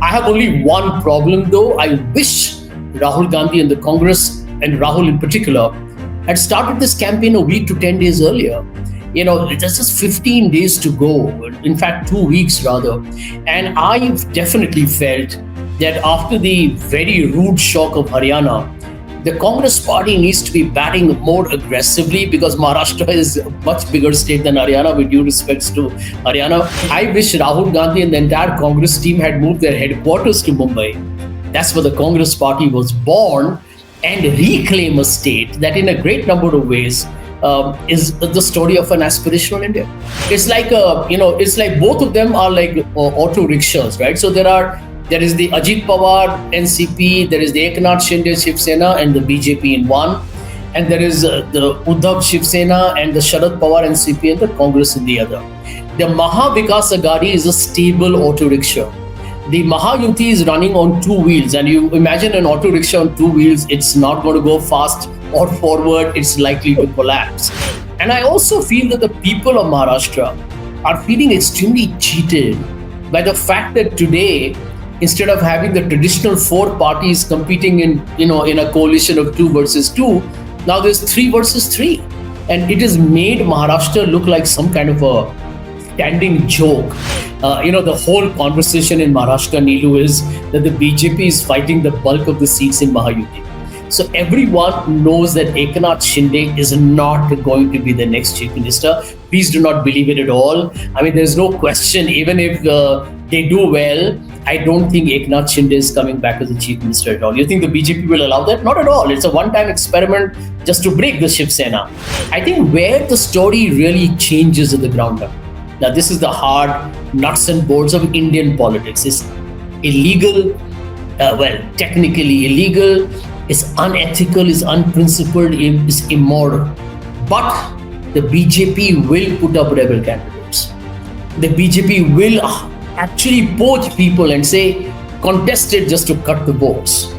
I have only one problem though. I wish Rahul Gandhi and the Congress, and Rahul in particular, had started this campaign a week to 10 days earlier. There's just 15 days to go. In fact, 2 weeks rather. And I've definitely felt that after the very rude shock of Haryana, the Congress party needs to be batting more aggressively, because Maharashtra is a much bigger state than Haryana, with due respects to Haryana. I wish Rahul Gandhi and the entire Congress team had moved their headquarters to Mumbai. That's where the Congress party was born, and reclaim a state that in a great number of ways is the story of an aspirational India. It's like, it's like both of them are like auto rickshaws, right? So there is the Ajit Pawar NCP, there is the Eknath Shinde Shiv Sena and the BJP in one, and there is the Uddhav Shiv Sena and the Sharad Pawar NCP and the Congress in the other. The Maha Vikas Aghadi is a stable auto rickshaw. The Mahayuti is running on two wheels, and you imagine an auto rickshaw on two wheels, it's not going to go fast or forward, it's likely to collapse. And I also feel that the people of Maharashtra are feeling extremely cheated by the fact that today, instead of having the traditional four parties competing in a coalition of 2 versus 2, now there's 3 versus 3. And it has made Maharashtra look like some kind of a standing joke. The whole conversation in Maharashtra, Neelu, is that the BJP is fighting the bulk of the seats in Mahayuti. So everyone knows that Eknath Shinde is not going to be the next chief minister. Please do not believe it at all. I mean, there's no question. Even if they do well, I don't think Eknath Shinde is coming back as a chief minister at all. You think the BJP will allow that? Not at all. It's a one-time experiment just to break the Shiv Sena. I think where the story really changes at the ground up. Now, this is the hard nuts and bolts of Indian politics. It's illegal, technically illegal, it's unethical, it's unprincipled, it's immoral. But the BJP will put up rebel candidates. The BJP will actually poach people and say, contest it just to cut the votes.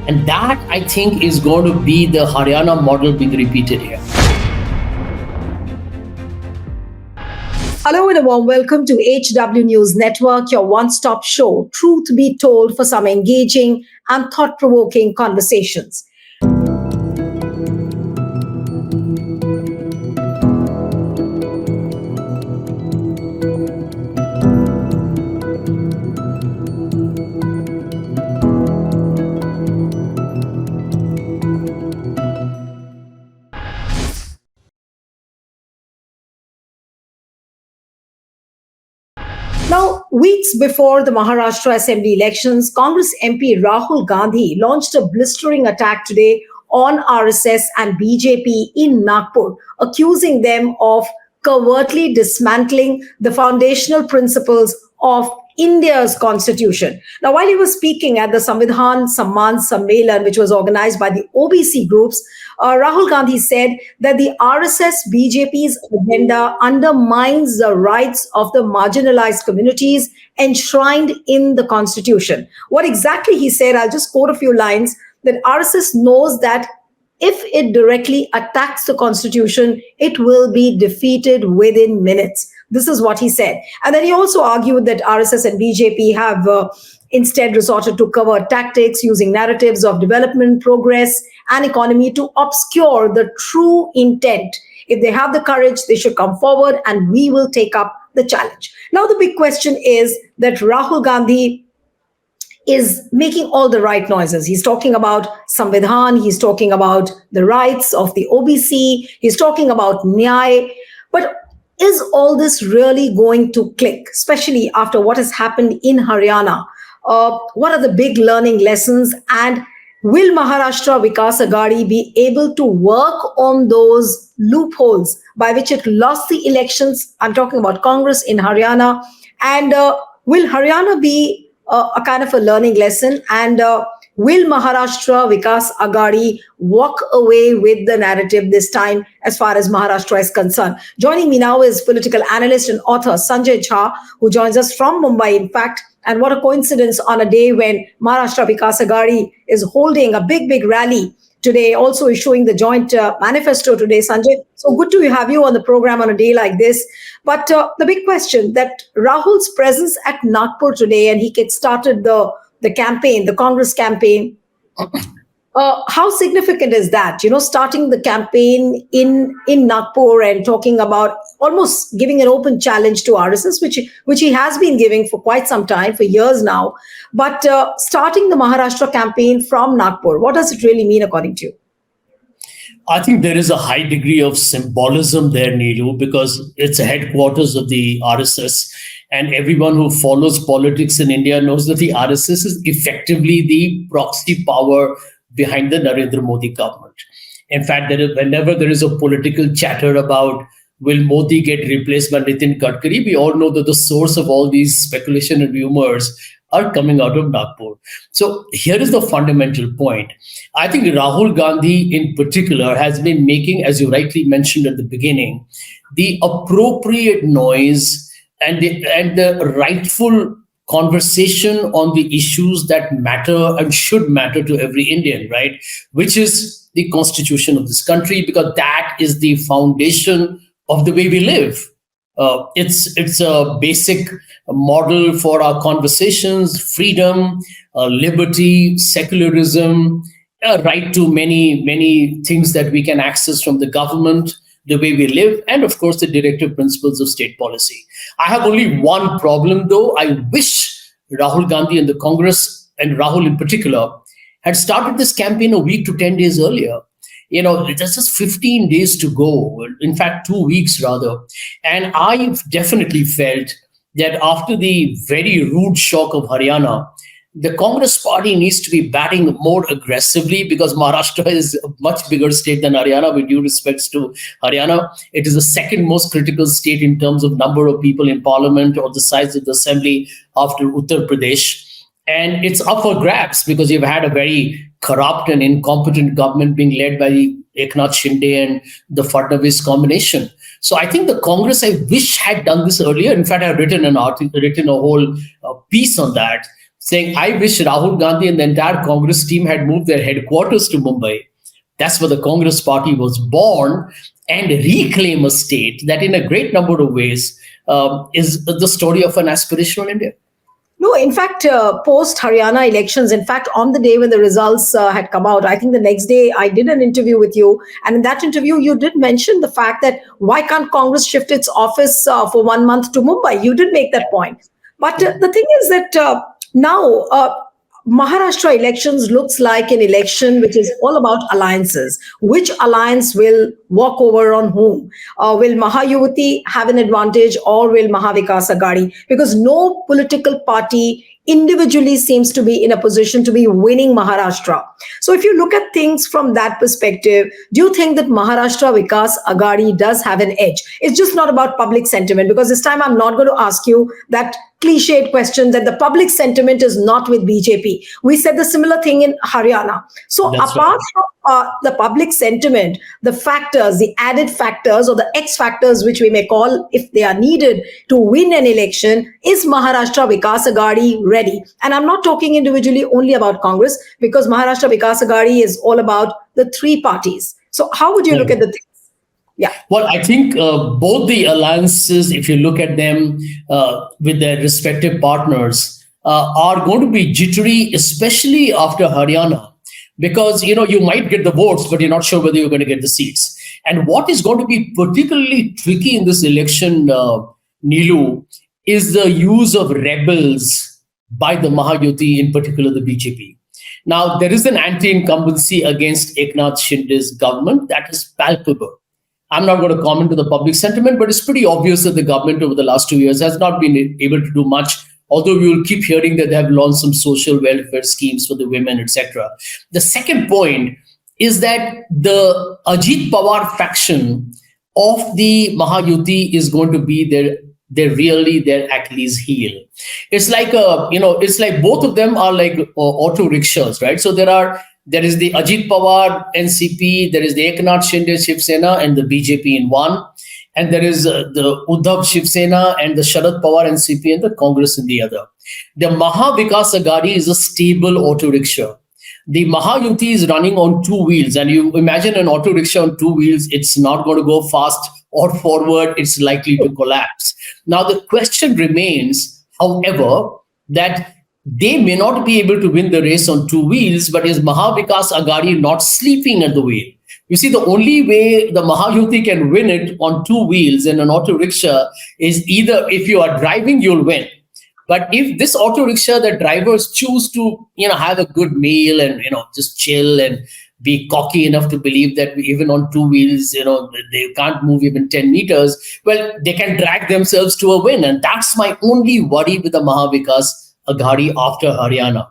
And that, I think, is going to be the Haryana model being repeated here. Hello and a warm welcome to HW News Network, your one-stop show, truth be told, for some engaging and thought-provoking conversations. Now, weeks before the Maharashtra Assembly elections, Congress MP Rahul Gandhi launched a blistering attack today on RSS and BJP in Nagpur, accusing them of covertly dismantling the foundational principles of India's constitution. Now, while he was speaking at the Samvidhan Sabha Sammelan, which was organized by the OBC groups, Rahul Gandhi said that the RSS BJP's agenda undermines the rights of the marginalized communities enshrined in the constitution. What exactly he said, I'll just quote a few lines, that RSS knows that if it directly attacks the constitution, it will be defeated within minutes. This is what he said. And then he also argued that RSS and BJP have instead resorted to covert tactics using narratives of development, progress, and economy to obscure the true intent. If they have the courage, they should come forward and we will take up the challenge. Now, the big question is that Rahul Gandhi is making all the right noises. He's talking about Samvidhan, he's talking about the rights of the OBC, he's talking about Nyay. But is all this really going to click, especially after what has happened in Haryana? What are the big learning lessons? And will Maharashtra Vikas Aghadi be able to work on those loopholes by which it lost the elections? I'm talking about Congress in Haryana. And will Haryana be a kind of a learning lesson? And will Maharashtra Vikas Aghadi walk away with the narrative this time as far as Maharashtra is concerned? Joining me now is political analyst and author Sanjay Jha, who joins us from Mumbai, in fact. And what a coincidence on a day when Maharashtra Vikas Aghadi is holding a big rally today, also issuing the joint manifesto today, Sanjay. So good to have you on the program on a day like this. But the big question that Rahul's presence at Nagpur today, and he kick-started the campaign, the Congress campaign. How significant is that? Starting the campaign in Nagpur and talking about almost giving an open challenge to RSS, which he has been giving for quite some time, for years now. But starting the Maharashtra campaign from Nagpur, what does it really mean according to you? I think there is a high degree of symbolism there, Neelu, because it's a headquarters of the RSS. And everyone who follows politics in India knows that the RSS is effectively the proxy power behind the Narendra Modi government. In fact, whenever there is a political chatter about will Modi get replaced by Nitin Gadkari, we all know that the source of all these speculation and rumors are coming out of Nagpur. So here is the fundamental point. I think Rahul Gandhi in particular has been making, as you rightly mentioned at the beginning, the appropriate noise and the rightful conversation on the issues that matter and should matter to every Indian, right? Which is the constitution of this country, because that is the foundation of the way we live. It's a basic model for our conversations: freedom, liberty, secularism, right to many things that we can access from the government, the way we live, and of course the directive principles of state policy. I have only one problem, though. I wish Rahul Gandhi and the Congress, and Rahul in particular, had started this campaign a week to 10 days earlier. There's just 15 days to go. In fact, 2 weeks rather. And I've definitely felt that after the very rude shock of Haryana, the Congress party needs to be batting more aggressively, because Maharashtra is a much bigger state than Haryana. With due respects to Haryana, it is the second most critical state in terms of number of people in parliament or the size of the assembly after Uttar Pradesh. And it's up for grabs because you've had a very corrupt and incompetent government being led by Eknath Shinde and the Fadnavis combination. So I think the Congress, I wish, had done this earlier. In fact, I've written a whole piece on that, saying I wish Rahul Gandhi and the entire Congress team had moved their headquarters to Mumbai. That's where the Congress party was born, and reclaim a state that in a great number of ways is the story of an aspirational India. No, in fact, post Haryana elections, in fact, on the day when the results had come out, I think the next day I did an interview with you. And in that interview, you did mention the fact that why can't Congress shift its office for 1 month to Mumbai? You did make that point. But the thing is that now Maharashtra elections looks like an election which is all about alliances. Which alliance will walk over on whom? Will Mahayuti have an advantage, or will Maha Vikas Aghadi? Because no political party individually seems to be in a position to be winning Maharashtra. So if you look at things from that perspective, do you think that Maharashtra Vikas Aghadi does have an edge? It's just not about public sentiment, because this time I'm not going to ask you that cliched question that the public sentiment is not with BJP. We said the similar thing in Haryana. So That's apart right. from the public sentiment, the factors, the added factors or the X factors, which we may call if they are needed to win an election, is Maharashtra Vikas Aghadi ready? And I'm not talking individually only about Congress, because Maharashtra Vikas Aghadi is all about the three parties. So how would you look at the things? Yeah. Well, I think both the alliances, if you look at them with their respective partners, are going to be jittery, especially after Haryana, because you might get the votes, but you're not sure whether you're going to get the seats. And what is going to be particularly tricky in this election, Neelu, is the use of rebels by the Mahayuti, in particular the BJP. Now, there is an anti-incumbency against Eknath Shinde's government that is palpable. I'm not going to comment on the public sentiment, but it's pretty obvious that the government over the last 2 years has not been able to do much, although we will keep hearing that they have launched some social welfare schemes for the women, etc. The second point is that the Ajit Pawar faction of the Mahayuti is going to be their Achilles heel. It's like it's like both of them are like auto rickshaws, right? So there is the Ajit Pawar NCP, there is the Eknath Shinde Shiv Sena and the BJP in one, and there is the Uddhav Shiv Sena and the Sharad Pawar NCP and the Congress in the other. The Maha Vikas Aghadi is a stable auto rickshaw. The Mahayuti is running on two wheels, and you imagine an auto rickshaw on two wheels, it's not going to go fast or forward, it's likely to collapse. Now, the question remains, however, that they may not be able to win the race on two wheels, but is Maha Vikas Aghadi not sleeping at the wheel? You see, the only way the Mahayuti can win it on two wheels in an auto rickshaw is either if you are driving, you'll win. But if this auto rickshaw, the drivers choose to, have a good meal and, just chill and be cocky enough to believe that even on two wheels, they can't move even 10 meters, well, they can drag themselves to a win. And that's my only worry with the Maha Vikas Aghadi after Haryana.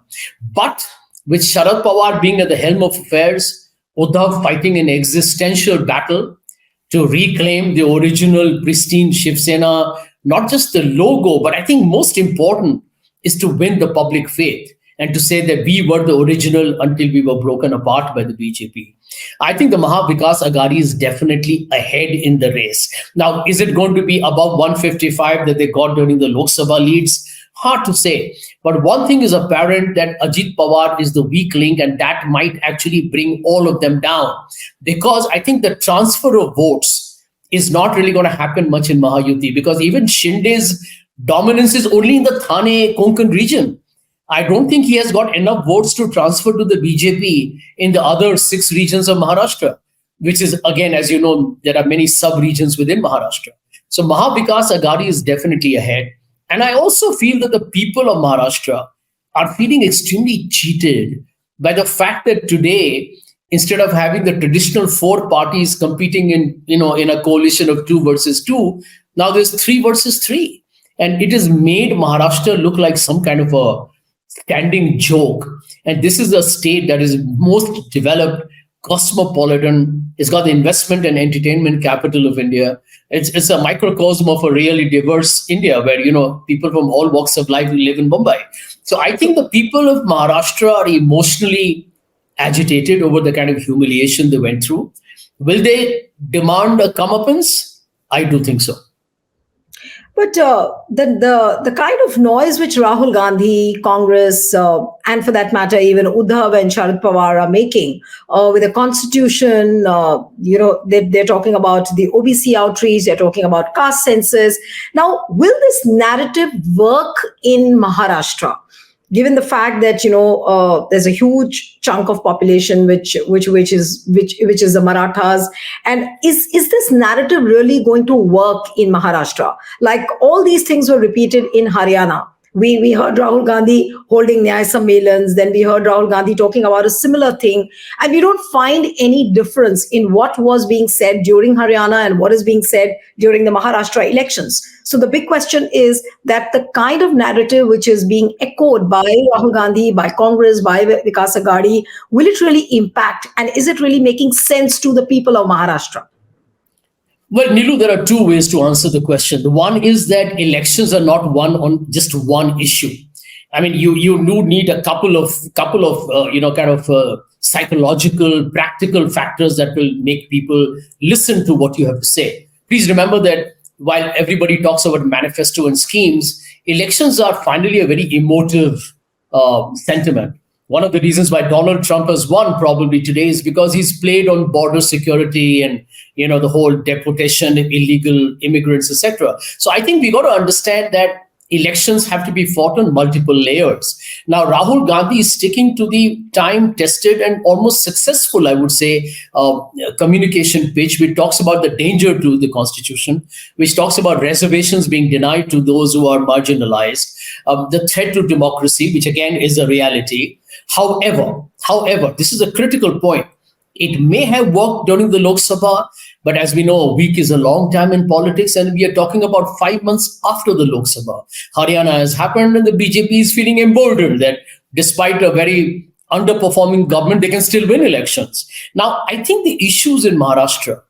But with Sharad Pawar being at the helm of affairs, Uddhav fighting an existential battle to reclaim the original pristine Shiv Sena, not just the logo, but I think most important is to win the public faith and to say that we were the original until we were broken apart by the BJP. I think the Maha Vikas Aghadi is definitely ahead in the race. Now, is it going to be above 155 that they got during the Lok Sabha leads? Hard to say. But one thing is apparent, that Ajit Pawar is the weak link, and that might actually bring all of them down. Because I think the transfer of votes is not really going to happen much in Mahayuti, because even Shinde's dominance is only in the Thane Konkan region. I don't think he has got enough votes to transfer to the BJP in the other 6 regions of Maharashtra, which is, again, as you know, there are many sub-regions within Maharashtra. So Maha Vikas Aghadi is definitely ahead. And I also feel that the people of Maharashtra are feeling extremely cheated by the fact that today, instead of having the traditional 4 parties competing in a coalition of 2 versus 2, now there's 3 versus 3. And it has made Maharashtra look like some kind of a standing joke. And this is a state that is most developed, cosmopolitan. It's got the investment and entertainment capital of India. It's a microcosm of a really diverse India where, people from all walks of life live in Mumbai. So I think the people of Maharashtra are emotionally agitated over the kind of humiliation they went through. Will they demand a comeuppance? I do think so. But the kind of noise which Rahul Gandhi, Congress, and for that matter, even Uddhav and Sharad Pawar are making with the constitution, they're talking about the OBC outreach, they're talking about caste census. Now, will this narrative work in Maharashtra? Given the fact that there's a huge chunk of population which is the Marathas, and is this narrative really going to work in Maharashtra? Like all these things were repeated in Haryana. We heard Rahul Gandhi holding Nyaya Sammelans, then we heard Rahul Gandhi talking about a similar thing, and we don't find any difference in what was being said during Haryana and what is being said during the Maharashtra elections. So the big question is that the kind of narrative which is being echoed by Rahul Gandhi, by Congress, by Vikas Aghadi, will it really impact, and is it really making sense to the people of Maharashtra? Well, Neelu, there are 2 ways to answer the question. The one is that elections are not won on just one issue. I mean, you do need a couple of psychological, practical factors that will make people listen to what you have to say. Please remember that while everybody talks about manifesto and schemes, elections are finally a very emotive sentiment. One of the reasons why Donald Trump has won probably today is because he's played on border security and, the whole deportation of illegal immigrants, etc. So I think we got to understand that elections have to be fought on multiple layers. Now, Rahul Gandhi is sticking to the time-tested and almost successful, I would say, communication pitch, which talks about the danger to the constitution, which talks about reservations being denied to those who are marginalized, the threat to democracy, which again is a reality. However, this is a critical point. It may have worked during the Lok Sabha, but as we know, a week is a long time in politics, and we are talking about 5 months after the Lok Sabha. Haryana has happened, and the BJP is feeling emboldened that despite a very underperforming government, they can still win elections. Now, I think the issues in Maharashtra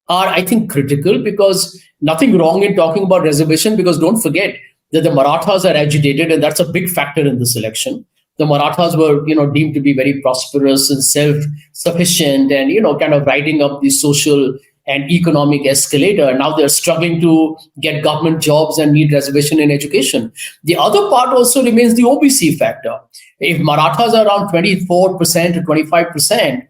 are, I think, critical, because nothing wrong in talking about reservation, because don't forget that the Marathas are agitated, and that's a big factor in this election. The Marathas were, deemed to be very prosperous and self-sufficient and, kind of riding up the social and economic escalator. Now they're struggling to get government jobs and need reservation in education. The other part also remains the OBC factor. If Marathas are around 24% to 25%,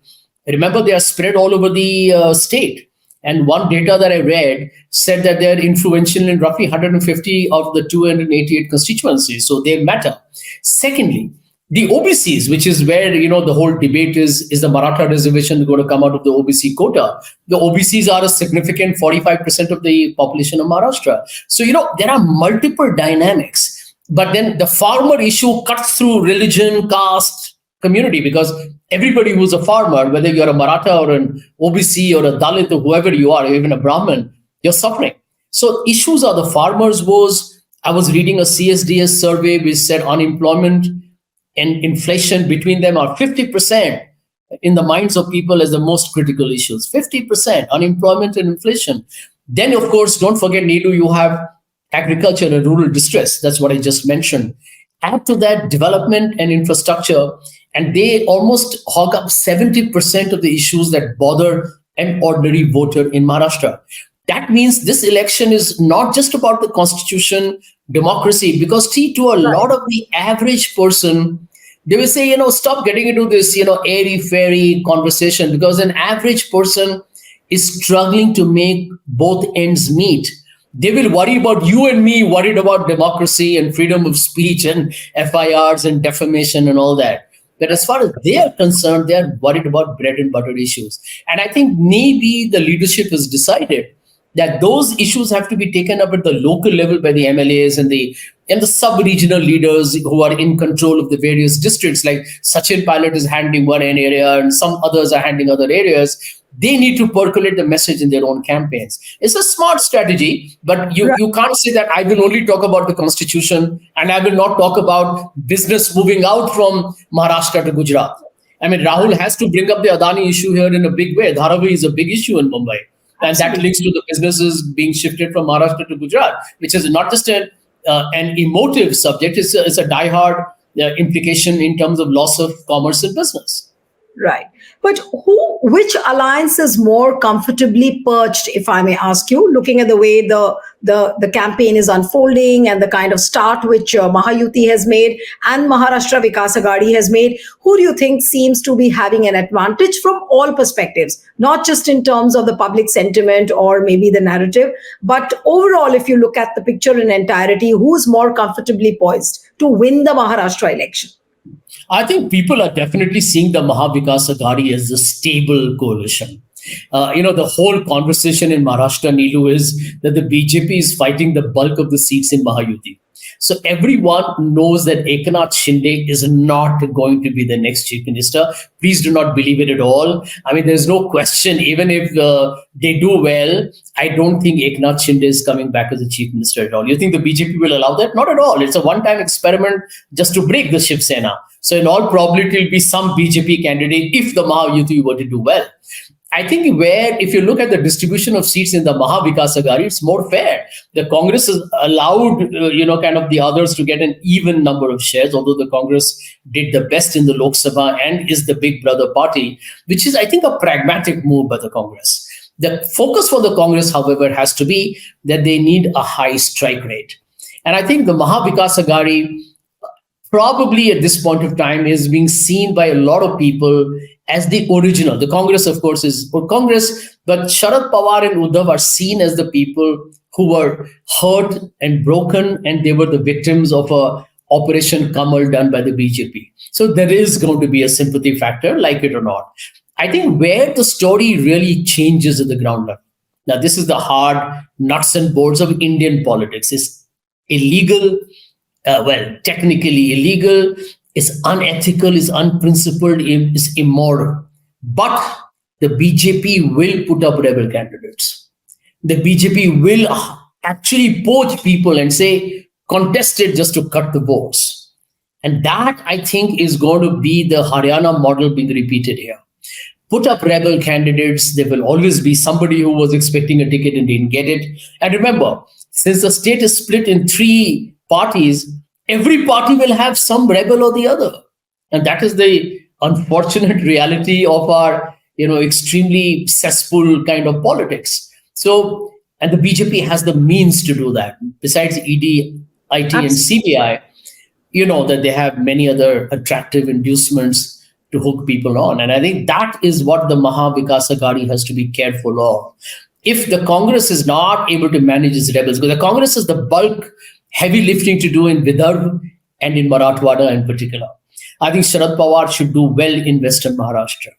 remember they are spread all over the state. And one data that I read said that they're influential in roughly 150 of the 288 constituencies. So they matter. Secondly, the OBCs, which is where the whole debate is the Maratha reservation going to come out of the OBC quota? The OBCs are a significant 45% of the population of Maharashtra. So there are multiple dynamics, but then the farmer issue cuts through religion, caste, community, because everybody who's a farmer, whether you're a Maratha or an OBC or a Dalit or whoever you are, even a Brahmin, you're suffering. So issues are the farmers' woes. I was reading a CSDS survey which said unemployment and inflation between them are 50% in the minds of people as the most critical issues. 50% unemployment and inflation. Then, of course, don't forget, Neelu, you have agriculture and rural distress. That's what I just mentioned. Add to that development and infrastructure, and they almost hog up 70% of the issues that bother an ordinary voter in Maharashtra. That means this election is not just about the constitution, democracy, because see, to a lot of the average person, they will say, stop getting into this, airy-fairy conversation, because an average person is struggling to make both ends meet. They will worry about you and me, worried about democracy and freedom of speech and FIRs and defamation and all that. But as far as they are concerned, they are worried about bread and butter issues. And I think maybe the leadership has decided that those issues have to be taken up at the local level by the MLAs and the sub-regional leaders who are in control of the various districts. Like Sachin Pilot is handling one area and some others are handling other areas. They need to percolate the message in their own campaigns. It's a smart strategy, but you can't say that I will only talk about the constitution and I will not talk about business moving out from Maharashtra to Gujarat. I mean, Rahul has to bring up the Adani issue here in a big way. Dharavi is a big issue in Mumbai. And that links to the businesses being shifted from Maharashtra to Gujarat, which is not just an emotive subject. It's a diehard implication in terms of loss of commerce and business. Right. But which alliance is more comfortably perched, if I may ask you, looking at the way the campaign is unfolding and the kind of start which Mahayuti has made and Maharashtra Vikas Aghadi has made? Who do you think seems to be having an advantage from all perspectives, not just in terms of the public sentiment or maybe the narrative, but overall, if you look at the picture in entirety, who's more comfortably poised to win the Maharashtra election? I think people are definitely seeing the Maha Vikas Aghadi as a stable coalition. The whole conversation in Maharashtra, Neelu, is that the BJP is fighting the bulk of the seats in Mahayuti. So everyone knows that Eknath Shinde is not going to be the next chief minister. Please do not believe it at all. I mean, there's no question. Even if they do well, I don't think Eknath Shinde is coming back as the chief minister at all. You think the BJP will allow that? Not at all. It's a one-time experiment just to break the Shiv Sena. So in all probability, it will be some BJP candidate if the Mahayuti were to do well. I think if you look at the distribution of seats in the Maha Vikas Aghadi, it's more fair. The Congress has allowed, kind of the others to get an even number of shares, although the Congress did the best in the Lok Sabha and is the big brother party, which is, I think, a pragmatic move by the Congress. The focus for the Congress, however, has to be that they need a high strike rate. And I think the Maha Vikas Aghadi probably at this point of time is being seen by a lot of people as the original. The Congress, of course, is Congress, but Sharad Pawar and Uddhav are seen as the people who were hurt and broken, and they were the victims of a Operation Kamal done by the BJP. So there is going to be a sympathy factor, like it or not. I think where the story really changes at the ground level. Now, this is the hard nuts and bolts of Indian politics. It's illegal, technically illegal, is unethical, is unprincipled, is immoral. But the BJP will put up rebel candidates. The BJP will actually poach people and say, contest it just to cut the votes. And that, I think, is going to be the Haryana model being repeated here. Put up rebel candidates. There will always be somebody who was expecting a ticket and didn't get it. And remember, since the state is split in 3 parties, every party will have some rebel or the other. And that is the unfortunate reality of our extremely cesspool kind of politics. So, and the BJP has the means to do that. Besides ED, IT, and Absolutely. CBI, that they have many other attractive inducements to hook people on. And I think that is what the Maha Vikas Aghadi has to be careful of. If the Congress is not able to manage its rebels, because the Congress has the bulk heavy lifting to do in Vidarbha and in Marathwada in particular. I think Sharad Pawar should do well in Western Maharashtra,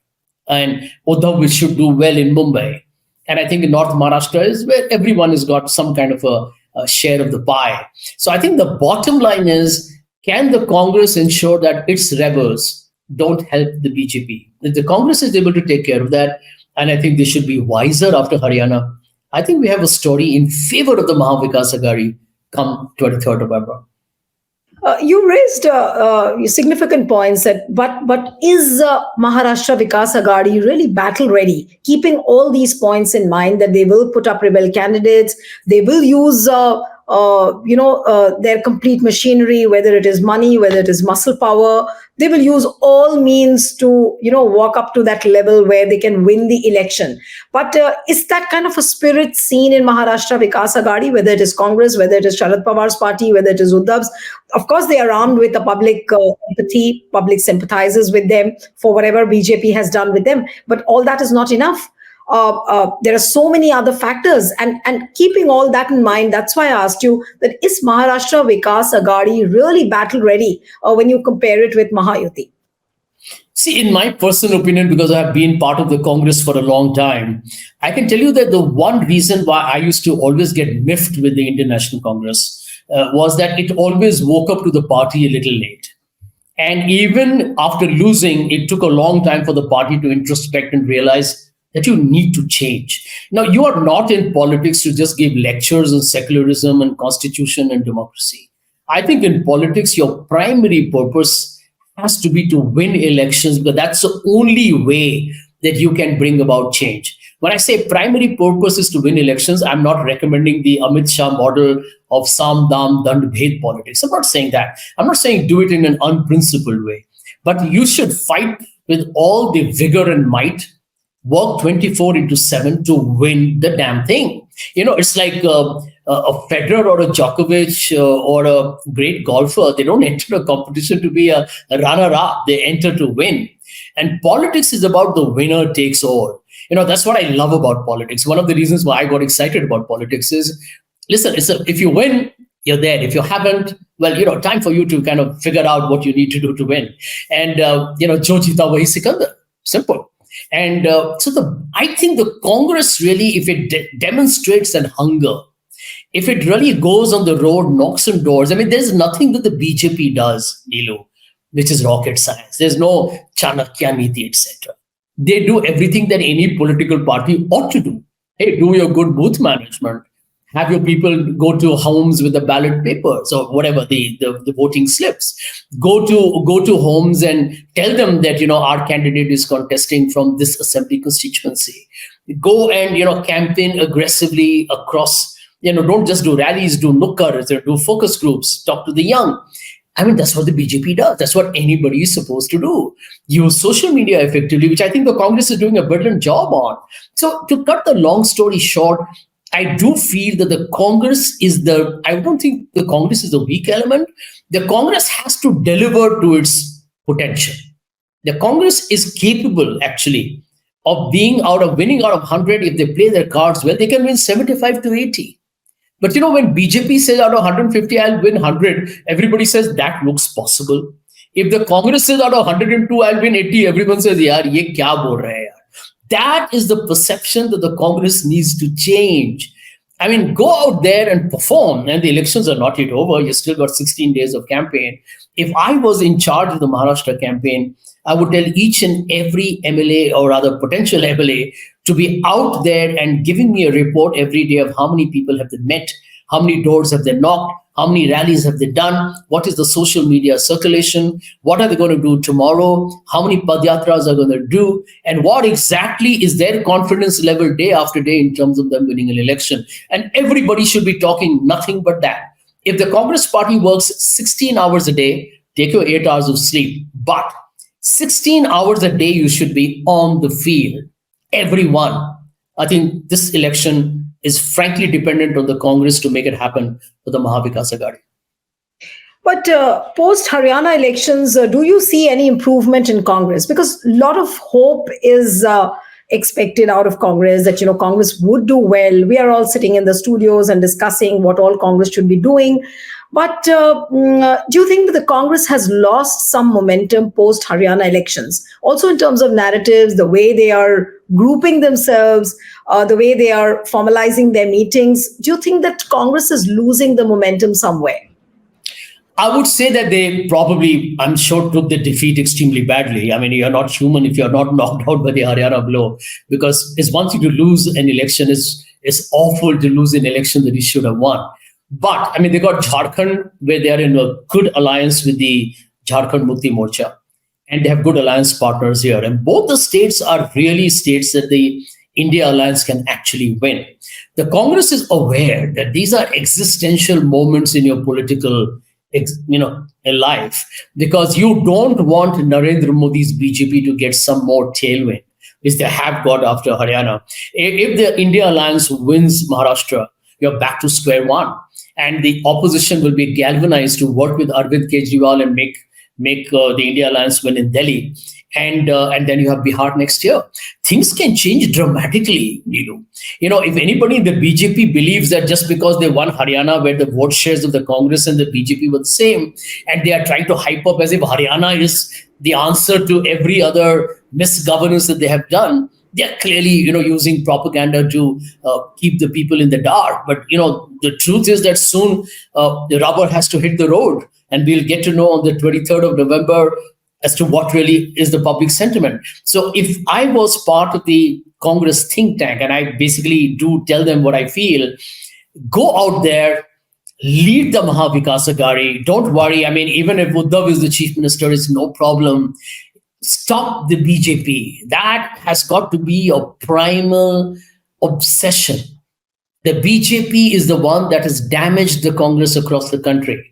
and Uddhav should do well in Mumbai. And I think in North Maharashtra is where everyone has got some kind of a share of the pie. So I think the bottom line is, can the Congress ensure that its rebels don't help the BJP? If the Congress is able to take care of that, and I think they should be wiser after Haryana, I think we have a story in favor of the Maha Vikas Aghadi come 23rd November. You raised significant points but is Maharashtra Vikas Aghadi really battle ready? Keeping all these points in mind, that they will put up rebel candidates, they will use their complete machinery, whether it is money, whether it is muscle power. They will use all means to walk up to that level where they can win the election. But is that kind of a spirit seen in Maharashtra Vikas Aghadi, whether it is Congress, whether it is Sharad Pawar's party, whether it is Uddhav's? Of course, they are armed with a public empathy, public sympathizes with them for whatever BJP has done with them. But all that is not enough. There are so many other factors, and keeping all that in mind, that's why I asked you that is Maharashtra Vikas Aghadi really battle ready when you compare it with Mahayuti? See, in my personal opinion, because I have been part of the Congress for a long time, I can tell you that the one reason why I used to always get miffed with the Indian National Congress was that it always woke up to the party a little late. And even after losing, it took a long time for the party to introspect and realize that you need to change. Now, you are not in politics to just give lectures on secularism and constitution and democracy. I think in politics, your primary purpose has to be to win elections, because that's the only way that you can bring about change. When I say primary purpose is to win elections, I'm not recommending the Amit Shah model of Sam, Dam, Dand, Bhed politics. I'm not saying that. I'm not saying do it in an unprincipled way. But you should fight with all the vigor and might, work 24/7 to win the damn thing. It's like a Federer or a Djokovic or a great golfer. They don't enter a competition to be a runner-up. They enter to win. And politics is about the winner takes all. That's what I love about politics. One of the reasons why I got excited about politics is, listen, if you win, you're there. If you haven't, well, time for you to kind of figure out what you need to do to win. And, Jo Jeeta Wahi Sikandar. Simple. And I think the Congress really, if it demonstrates that hunger, if it really goes on the road, knocks on doors, there's nothing that the BJP does, Neelu, which is rocket science. There's no Chanakya Niti, etc. They do everything that any political party ought to do. Hey, do your good booth management. Have your people go to homes with the ballot papers or whatever, the voting slips. Go to homes and tell them that our candidate is contesting from this assembly constituency. Go and campaign aggressively across. Don't just do rallies, do nukkars, do focus groups, talk to the young. That's what the BJP does. That's what anybody is supposed to do. Use social media effectively, which I think the Congress is doing a brilliant job on. So to cut the long story short, I do feel that the Congress I don't think the Congress is the weak element. The Congress has to deliver to its potential. The Congress is capable, actually, of winning out of 100. If they play their cards well, they can win 75 to 80. But when BJP says out of 150, I'll win 100, everybody says that looks possible. If the Congress says out of 102, I'll win 80, everyone says, yaar, ye kya bol rahe hai yaar. That is the perception that the Congress needs to change. Go out there and perform. And the elections are not yet over. You still got 16 days of campaign. If I was in charge of the Maharashtra campaign, I would tell each and every MLA or rather potential MLA to be out there and giving me a report every day of how many people have they met, how many doors have they knocked, how many rallies have they done, what is the social media circulation, what are they going to do tomorrow, how many padyatras are going to do, and what exactly is their confidence level day after day in terms of them winning an election. And everybody should be talking nothing but that. If the Congress party works 16 hours a day, take your 8 hours of sleep. But 16 hours a day you should be on the field. Everyone. I think this election is frankly dependent on the Congress to make it happen for the Maha Vikas Aghadi. But post Haryana elections, do you see any improvement in Congress? Because a lot of hope is expected out of Congress that Congress would do well. We are all sitting in the studios and discussing what all Congress should be doing. But do you think that the Congress has lost some momentum post Haryana elections? Also, in terms of narratives, the way they are grouping themselves, the way they are formalizing their meetings. Do you think that Congress is losing the momentum somewhere? I would say that they probably, I'm sure, took the defeat extremely badly. I mean, you're not human if you're not knocked out by the Haryana blow, because it's one thing to lose an election. It's awful to lose an election that you should have won. But I mean, they got Jharkhand, where they are in a good alliance with the Jharkhand Mukti Morcha, and they have good alliance partners here. And both the states are really states that the India alliance can actually win. The Congress is aware that these are existential moments in your political life, because you don't want Narendra Modi's BJP to get some more tailwind, which they have got after Haryana. If the India alliance wins Maharashtra, you're back to square one, and the opposition will be galvanized to work with Arvind Kejriwal and make the India alliance win in Delhi. And then you have Bihar next year. Things can change dramatically, Neelu. If anybody in the BJP believes that just because they won Haryana, where the vote shares of the Congress and the BJP were the same, and they are trying to hype up as if Haryana is the answer to every other misgovernance that they have done, they are clearly, using propaganda to keep the people in the dark. But, the truth is that soon the rubber has to hit the road, and we'll get to know on the 23rd of November as to what really is the public sentiment. So if I was part of the Congress think tank, and I basically do tell them what I feel, go out there, lead the Maha Vikas Aghadi. Don't worry. I mean, even if Uddhav is the chief minister, it's no problem. Stop the BJP. That has got to be a primal obsession. The BJP is the one that has damaged the Congress across the country.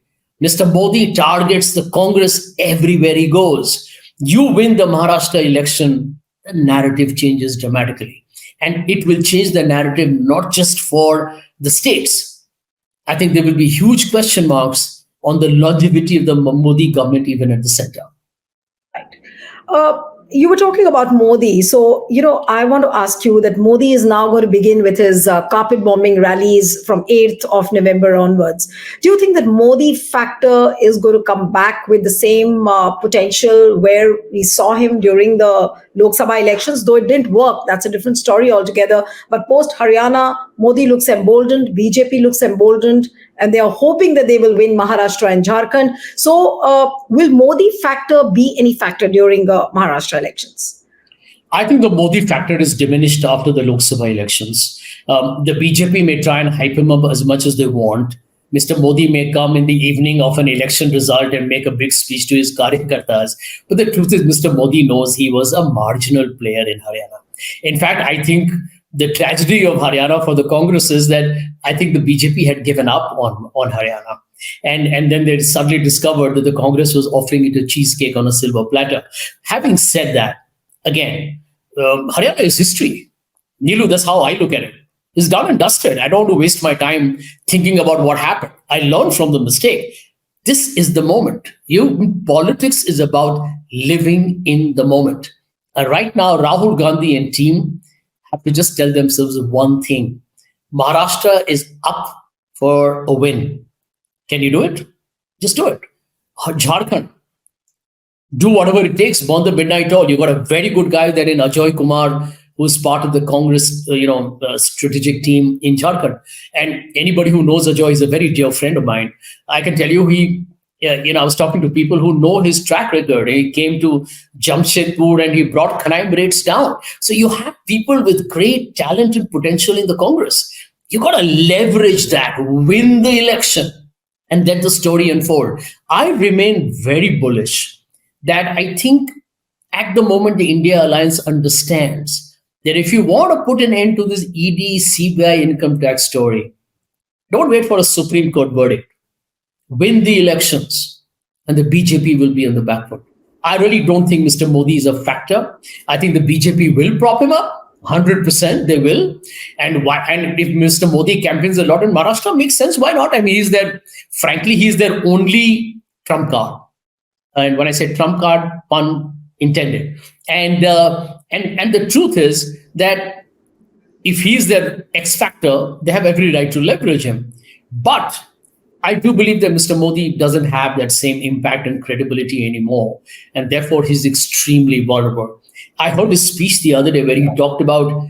Mr. Modi targets the Congress everywhere he goes. You win the Maharashtra election, the narrative changes dramatically. And it will change the narrative not just for the states. I think there will be huge question marks on the longevity of the Modi government, even at the center. Right. You were talking about Modi. So, I want to ask you that Modi is now going to begin with his carpet bombing rallies from 8th of November onwards. Do you think that Modi factor is going to come back with the same potential where we saw him during the Lok Sabha elections? Though it didn't work, that's a different story altogether. But post Haryana, Modi looks emboldened, BJP looks emboldened, and they are hoping that they will win Maharashtra and Jharkhand. So will Modi factor be any factor during the Maharashtra elections? I think the Modi factor is diminished after the Lok Sabha elections. The BJP may try and hype him up as much as they want. Mr. Modi may come in the evening of an election result and make a big speech to his karyakartas. But the truth is, Mr. Modi knows he was a marginal player in Haryana. In fact, I think the tragedy of Haryana for the Congress is that I think the BJP had given up on Haryana. And then they suddenly discovered that the Congress was offering it a cheesecake on a silver platter. Having said that, again, Haryana is history. Neelu, that's how I look at it. It's done and dusted. I don't want to waste my time thinking about what happened. I learned from the mistake. This is the moment. Politics is about living in the moment. And right now, Rahul Gandhi and team have to just tell themselves one thing. Maharashtra is up for a win. Can you do it? Just do it. Jharkhand. Do whatever it takes. Burn the midnight oil. You've got a very good guy there in Ajoy Kumar, who's part of the Congress, strategic team in Jharkhand. And anybody who knows Ajoy is a very dear friend of mine. I can tell you, I was talking to people who know his track record. He came to Jamshedpur and he brought crime rates down. So you have people with great talent and potential in the Congress. You got to leverage that, win the election, and let the story unfold. I remain very bullish that I think at the moment the India Alliance understands that if you want to put an end to this ED, CBI income tax story, don't wait for a Supreme Court verdict. Win the elections and the BJP will be on the back foot. I really don't think Mr. Modi is a factor. I think the BJP will prop him up. 100% they will. And why? And if Mr. Modi campaigns a lot in Maharashtra, makes sense. Why not? I mean, he's their only trump card. And when I say trump card, pun intended. And the truth is that if he's their X factor, they have every right to leverage him. But I do believe that Mr. Modi doesn't have that same impact and credibility anymore. And therefore, he's extremely vulnerable. I heard his speech the other day where he talked about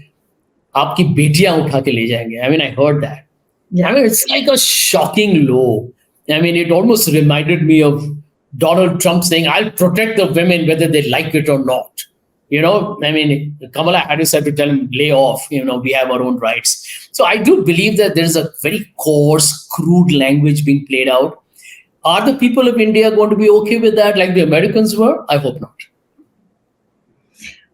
aapki betiyan utha ke le jayenge. I mean, I heard that. Yeah. I mean, it's like a shocking low. I mean, it almost reminded me of Donald Trump saying, I'll protect the women whether they like it or not. I mean, Kamala Harris had to tell him, lay off, we have our own rights. So I do believe that there's a very coarse, crude language being played out. Are the people of India going to be okay with that like the Americans were? I hope not.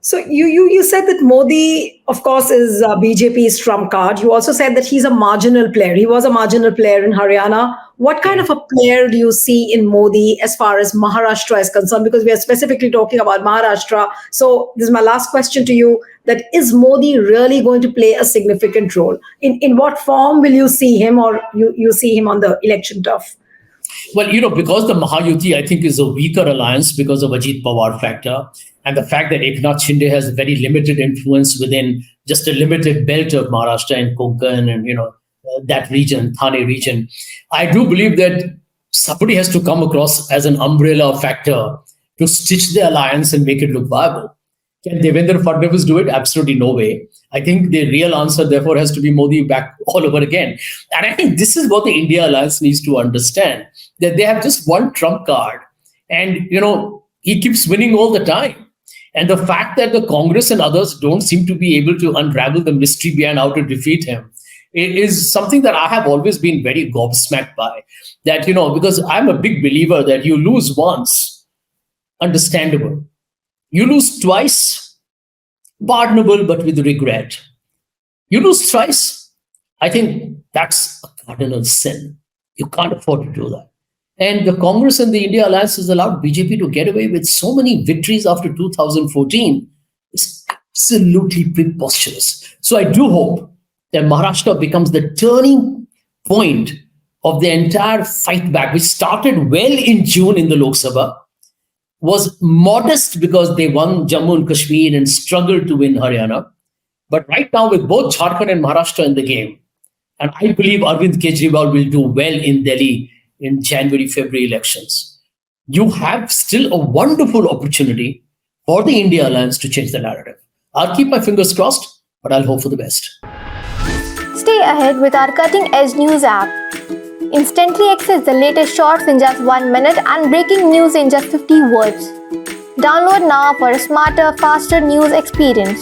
So you said that Modi, of course, is BJP's trump card. You also said that he's a marginal player. He was a marginal player in Haryana. What kind of a player do you see in Modi as far as Maharashtra is concerned? Because we are specifically talking about Maharashtra. So this is my last question to you, that is Modi really going to play a significant role? In what form will you see him, or you see him on the election turf? Well, because the Mahayuti, I think, is a weaker alliance because of Ajit Pawar factor, and the fact that Eknath Shinde has very limited influence within just a limited belt of Maharashtra and Konkan and, that region, Thane region. I do believe that somebody has to come across as an umbrella factor to stitch the alliance and make it look viable. Can Devendra Fadnavis do it? Absolutely no way. I think the real answer, therefore, has to be Modi back all over again. And I think this is what the India Alliance needs to understand, that they have just one trump card. And, he keeps winning all the time. And the fact that the Congress and others don't seem to be able to unravel the mystery behind how to defeat him is something that I have always been very gobsmacked by. That, because I'm a big believer that you lose once, understandable. You lose twice, pardonable, but with regret. You lose thrice, I think that's a cardinal sin. You can't afford to do that. And the Congress and the India Alliance has allowed BJP to get away with so many victories after 2014. It's absolutely preposterous. So I do hope that Maharashtra becomes the turning point of the entire fight back, which started well in June in the Lok Sabha, was modest because they won Jammu and Kashmir and struggled to win Haryana. But right now, with both Jharkhand and Maharashtra in the game, and I believe Arvind Kejriwal will do well in Delhi in January, February elections, you have still a wonderful opportunity for the India Alliance to change the narrative. I'll keep my fingers crossed, but I'll hope for the best. Stay ahead with our cutting-edge news app. Instantly access the latest shorts in just 1 minute and breaking news in just 50 words. Download now for a smarter, faster news experience.